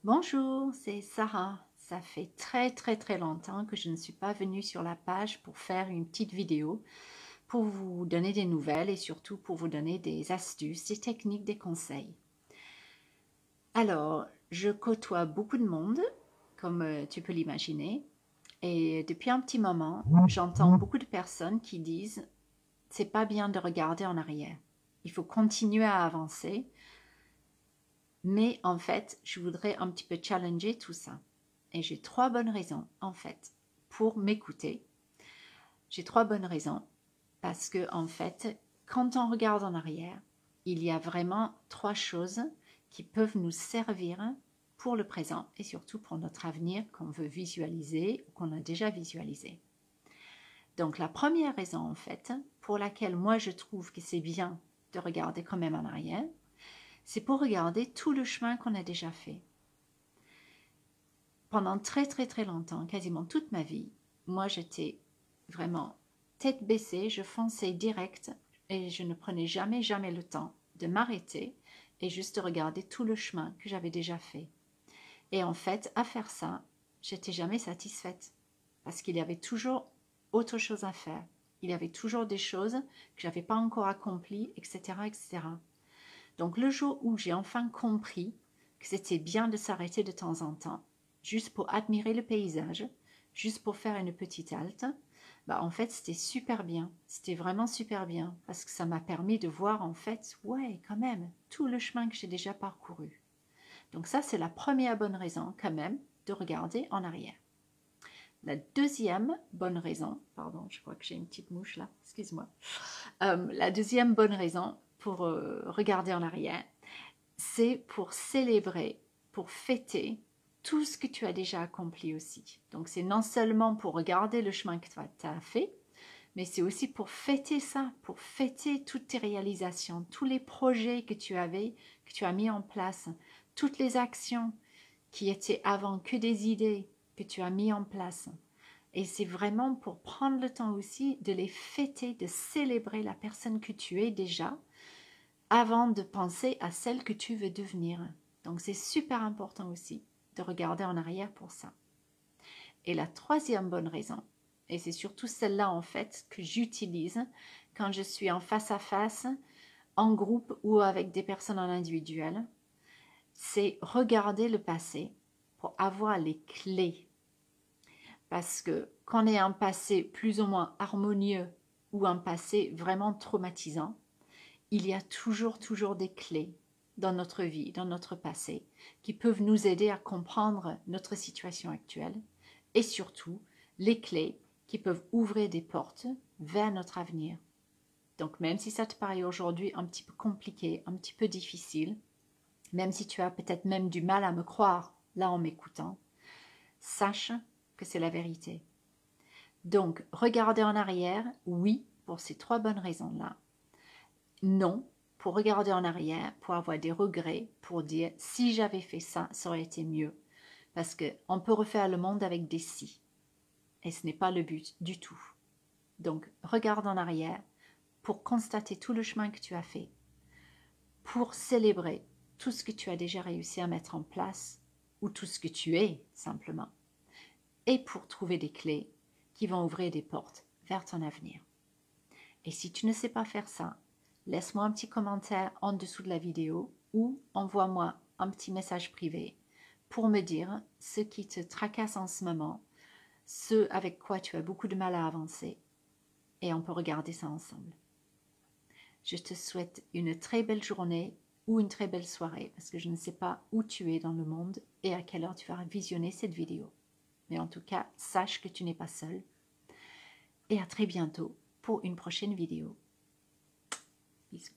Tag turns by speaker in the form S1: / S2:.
S1: Bonjour, c'est Sarah. Ça fait très longtemps que je ne suis pas venue sur la page pour faire une petite vidéo, pour vous donner des nouvelles et surtout pour vous donner des astuces, des techniques, des conseils. Alors, je côtoie beaucoup de monde, comme tu peux l'imaginer, et depuis un petit moment, j'entends beaucoup de personnes qui disent « c'est pas bien de regarder en arrière, il faut continuer à avancer ». Mais en fait, je voudrais un petit peu challenger tout ça. Et j'ai 3 bonnes raisons, en fait, pour m'écouter. J'ai 3 bonnes raisons parce que, en fait, quand on regarde en arrière, il y a vraiment 3 choses qui peuvent nous servir pour le présent et surtout pour notre avenir qu'on veut visualiser ou qu'on a déjà visualisé. Donc, la première raison, en fait, pour laquelle moi je trouve que c'est bien de regarder quand même en arrière, c'est pour regarder tout le chemin qu'on a déjà fait. Pendant très longtemps, quasiment toute ma vie, moi j'étais vraiment tête baissée, je fonçais direct et je ne prenais jamais le temps de m'arrêter et juste de regarder tout le chemin que j'avais déjà fait. Et en fait, à faire ça, j'étais jamais satisfaite parce qu'il y avait toujours autre chose à faire. Il y avait toujours des choses que j'avais pas encore accomplies, etc., etc. Donc le jour où j'ai enfin compris que c'était bien de s'arrêter de temps en temps, juste pour admirer le paysage, juste pour faire une petite halte, bah en fait c'était super bien, c'était vraiment super bien, parce que ça m'a permis de voir en fait, ouais quand même, tout le chemin que j'ai déjà parcouru. Donc ça c'est la première bonne raison quand même de regarder en arrière. La deuxième bonne raison, pardon, je crois que j'ai une petite mouche là, excuse-moi. La deuxième bonne raison pour regarder en arrière, c'est pour célébrer, pour fêter tout ce que tu as déjà accompli aussi. Donc c'est non seulement pour regarder le chemin que tu as fait, mais c'est aussi pour fêter ça, pour fêter toutes tes réalisations, tous les projets que tu avais, que tu as mis en place, toutes les actions qui étaient avant que des idées que tu as mis en place. Et c'est vraiment pour prendre le temps aussi de les fêter, de célébrer la personne que tu es déjà, avant de penser à celle que tu veux devenir. Donc c'est super important aussi de regarder en arrière pour ça. Et la troisième bonne raison, et c'est surtout celle-là en fait que j'utilise quand je suis en face à face, en groupe ou avec des personnes en individuel, c'est regarder le passé pour avoir les clés. Parce que quand on est un passé plus ou moins harmonieux ou un passé vraiment traumatisant, il y a toujours des clés dans notre vie, dans notre passé, qui peuvent nous aider à comprendre notre situation actuelle et surtout les clés qui peuvent ouvrir des portes vers notre avenir. Donc même si ça te paraît aujourd'hui un petit peu compliqué, un petit peu difficile, même si tu as peut-être même du mal à me croire là en m'écoutant, sache que c'est la vérité. Donc regarder en arrière, oui, pour ces 3 bonnes raisons-là. Non, pour regarder en arrière, pour avoir des regrets, pour dire si j'avais fait ça, ça aurait été mieux. Parce qu'on peut refaire le monde avec des si. Et ce n'est pas le but du tout. Donc, regarde en arrière pour constater tout le chemin que tu as fait, pour célébrer tout ce que tu as déjà réussi à mettre en place, ou tout ce que tu es simplement, et pour trouver des clés qui vont ouvrir des portes vers ton avenir. Et si tu ne sais pas faire ça, laisse-moi un petit commentaire en dessous de la vidéo ou envoie-moi un petit message privé pour me dire ce qui te tracasse en ce moment, ce avec quoi tu as beaucoup de mal à avancer, et on peut regarder ça ensemble. Je te souhaite une très belle journée ou une très belle soirée parce que je ne sais pas où tu es dans le monde et à quelle heure tu vas visionner cette vidéo. Mais en tout cas, sache que tu n'es pas seul et à très bientôt pour une prochaine vidéo. Bisous.